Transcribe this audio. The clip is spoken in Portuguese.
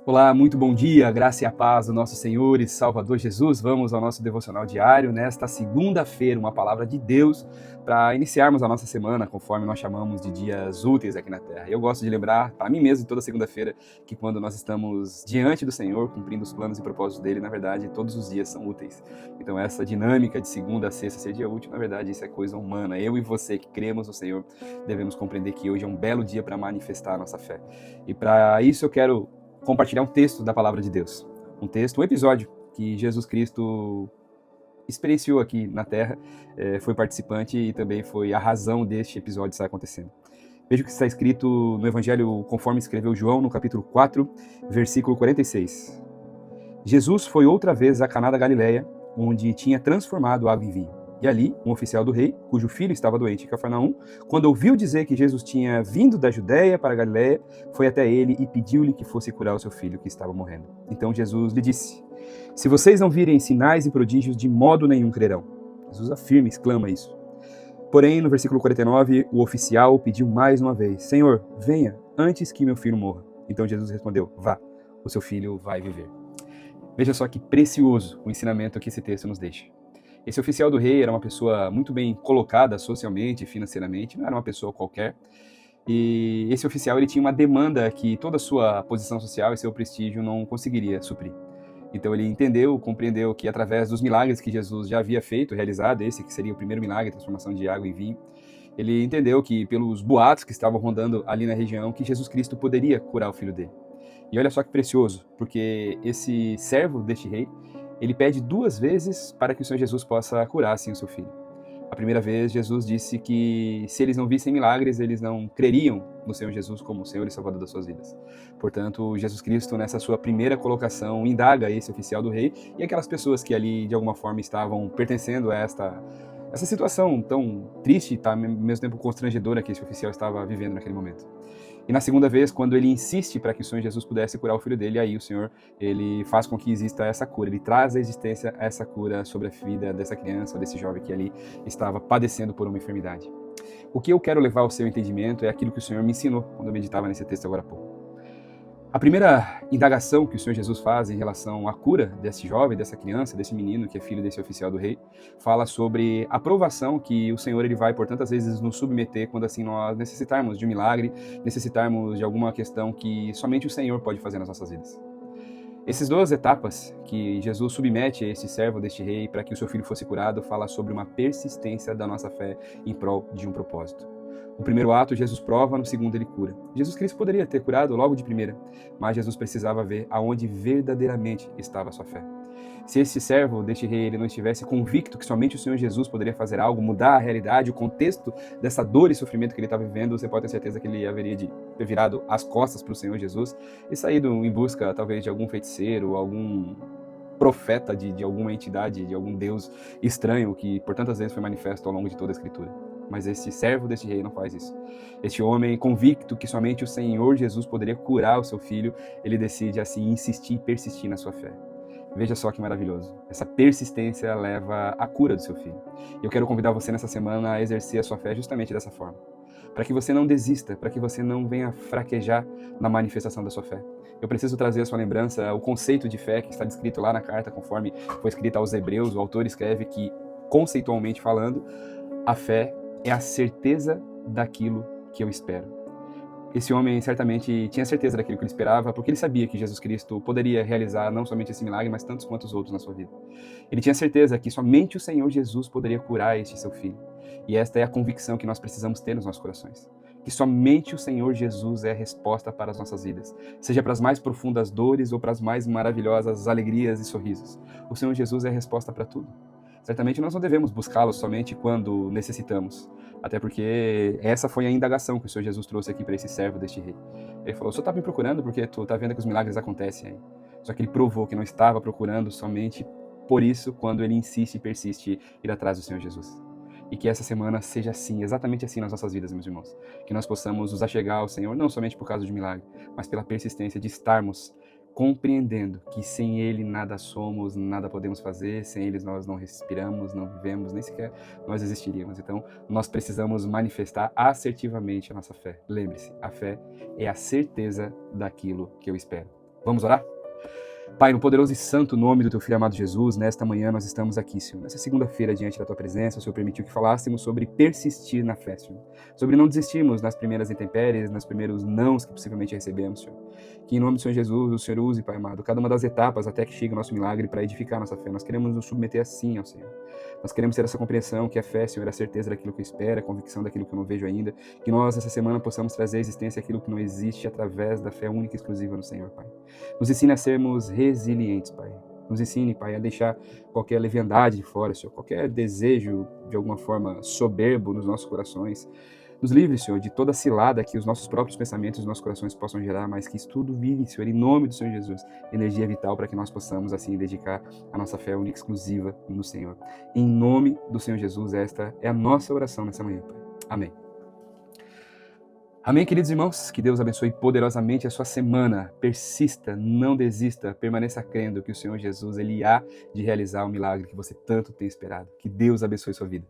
Olá, muito bom dia, graça e a paz do nosso Senhor e Salvador Jesus. Vamos ao nosso devocional diário nesta segunda-feira, uma palavra de Deus para iniciarmos a nossa semana conforme nós chamamos de dias úteis aqui na Terra. Eu gosto de lembrar, para mim mesmo, toda segunda-feira, que quando nós estamos diante do Senhor, cumprindo os planos e propósitos dele, na verdade, todos os dias são úteis. Então essa dinâmica de segunda a sexta ser dia útil, na verdade, isso é coisa humana. Eu e você que cremos no Senhor, devemos compreender que hoje é um belo dia para manifestar a nossa fé. E para isso eu quero compartilhar um texto da palavra de Deus, um episódio que Jesus Cristo experienciou aqui na Terra, foi participante e também foi a razão deste episódio estar acontecendo. Veja o que está escrito no Evangelho conforme escreveu João, no capítulo 4, versículo 46. Jesus foi outra vez a Caná da Galileia, onde tinha transformado água em vinho. E ali, um oficial do rei, cujo filho estava doente em Cafarnaum, quando ouviu dizer que Jesus tinha vindo da Judéia para a Galileia, foi até ele e pediu-lhe que fosse curar o seu filho que estava morrendo. Então Jesus lhe disse: "Se vocês não virem sinais e prodígios, de modo nenhum crerão." Jesus afirma, exclama isso. Porém, no versículo 49, o oficial pediu mais uma vez: "Senhor, venha, antes que meu filho morra." Então Jesus respondeu: "Vá, o seu filho vai viver." Veja só que precioso o ensinamento que esse texto nos deixa. Esse oficial do rei era uma pessoa muito bem colocada socialmente e financeiramente, não era uma pessoa qualquer. E esse oficial ele tinha uma demanda que toda a sua posição social e seu prestígio não conseguiria suprir. Então ele entendeu, compreendeu que através dos milagres que Jesus já havia feito, realizado, esse que seria o primeiro milagre, a transformação de água em vinho, ele entendeu que pelos boatos que estavam rondando ali na região, que Jesus Cristo poderia curar o filho dele. E olha só que precioso, porque esse servo deste rei, ele pede 2 vezes para que o Senhor Jesus possa curar assim o seu filho. A primeira vez, Jesus disse que se eles não vissem milagres, eles não creriam no Senhor Jesus como o Senhor e Salvador das suas vidas. Portanto, Jesus Cristo, nessa sua primeira colocação, indaga esse oficial do rei e aquelas pessoas que ali, de alguma forma, estavam pertencendo a essa situação tão triste e, ao mesmo tempo, constrangedora que esse oficial estava vivendo naquele momento. E na segunda vez, quando ele insiste para que o Senhor Jesus pudesse curar o filho dele, aí o Senhor, ele faz com que exista essa cura, ele traz à existência essa cura sobre a vida dessa criança, desse jovem que ali estava padecendo por uma enfermidade. O que eu quero levar ao seu entendimento é aquilo que o Senhor me ensinou quando eu meditava nesse texto agora há pouco. A primeira indagação que o Senhor Jesus faz em relação à cura desse jovem, dessa criança, desse menino que é filho desse oficial do rei, fala sobre a provação que o Senhor ele vai por tantas vezes nos submeter quando assim nós necessitarmos de um milagre, necessitarmos de alguma questão que somente o Senhor pode fazer nas nossas vidas. Essas 2 etapas que Jesus submete a esse servo deste rei para que o seu filho fosse curado, fala sobre uma persistência da nossa fé em prol de um propósito. No primeiro ato, Jesus prova, no segundo ele cura. Jesus Cristo poderia ter curado logo de primeira, mas Jesus precisava ver aonde verdadeiramente estava a sua fé. Se esse servo deste rei ele não estivesse convicto que somente o Senhor Jesus poderia fazer algo, mudar a realidade, o contexto dessa dor e sofrimento que ele estava vivendo, você pode ter certeza que ele haveria de ter virado as costas para o Senhor Jesus e saído em busca talvez de algum feiticeiro, algum profeta de alguma entidade, de algum Deus estranho que por tantas vezes foi manifesto ao longo de toda a Escritura. Mas esse servo deste rei não faz isso. Este homem convicto que somente o Senhor Jesus poderia curar o seu filho, ele decide assim insistir e persistir na sua fé. Veja só que maravilhoso. Essa persistência leva à cura do seu filho. Eu quero convidar você nessa semana a exercer a sua fé justamente dessa forma. Para que você não desista, para que você não venha fraquejar na manifestação da sua fé. Eu preciso trazer à sua lembrança o conceito de fé que está descrito lá na carta, conforme foi escrita aos Hebreus. O autor escreve que, conceitualmente falando, a fé é a certeza daquilo que eu espero. Esse homem certamente tinha certeza daquilo que ele esperava, porque ele sabia que Jesus Cristo poderia realizar não somente esse milagre, mas tantos quantos outros na sua vida. Ele tinha certeza que somente o Senhor Jesus poderia curar este seu filho. E esta é a convicção que nós precisamos ter nos nossos corações. Que somente o Senhor Jesus é a resposta para as nossas vidas, seja para as mais profundas dores ou para as mais maravilhosas alegrias e sorrisos. O Senhor Jesus é a resposta para tudo. Certamente nós não devemos buscá-lo somente quando necessitamos, até porque essa foi a indagação que o Senhor Jesus trouxe aqui para esse servo deste rei. Ele falou: "O senhor está me procurando porque tu está vendo que os milagres acontecem aí." Só que ele provou que não estava procurando somente por isso quando ele insiste e persiste em ir atrás do Senhor Jesus. E que essa semana seja assim, exatamente assim nas nossas vidas, meus irmãos. Que nós possamos nos achegar ao Senhor, não somente por causa de milagre, mas pela persistência de estarmos compreendendo que sem Ele nada somos, nada podemos fazer, sem Ele nós não respiramos, não vivemos, nem sequer nós existiríamos. Então, nós precisamos manifestar assertivamente a nossa fé. Lembre-se, a fé é a certeza daquilo que eu espero. Vamos orar? Pai, no poderoso e santo nome do Teu Filho amado Jesus, nesta manhã nós estamos aqui, Senhor. Nessa segunda-feira, diante da Tua presença, o Senhor permitiu que falássemos sobre persistir na fé, Senhor. Sobre não desistirmos nas primeiras intempéries, nos primeiros nãos que possivelmente recebemos, Senhor. Que em nome do Senhor Jesus, o Senhor use, Pai amado, cada uma das etapas até que chegue o nosso milagre para edificar nossa fé. Nós queremos nos submeter assim ao Senhor. Nós queremos ter essa compreensão que a fé, Senhor, é a certeza daquilo que eu espero, a convicção daquilo que eu não vejo ainda. Que nós, essa semana, possamos trazer à existência aquilo que não existe através da fé única e exclusiva no Senhor, Pai. Nos ensine a sermos resilientes, Pai. Nos ensine, Pai, a deixar qualquer leviandade de fora, Senhor, qualquer desejo, de alguma forma, soberbo nos nossos corações. Nos livre, Senhor, de toda cilada que os nossos próprios pensamentos e os nossos corações possam gerar, mas que isso tudo vire, Senhor, em nome do Senhor Jesus, energia vital para que nós possamos, assim, dedicar a nossa fé única e exclusiva no Senhor. Em nome do Senhor Jesus, esta é a nossa oração nessa manhã, Pai. Amém. Amém, queridos irmãos? Que Deus abençoe poderosamente a sua semana. Persista, não desista, permaneça crendo que o Senhor Jesus, Ele há de realizar o milagre que você tanto tem esperado. Que Deus abençoe sua vida.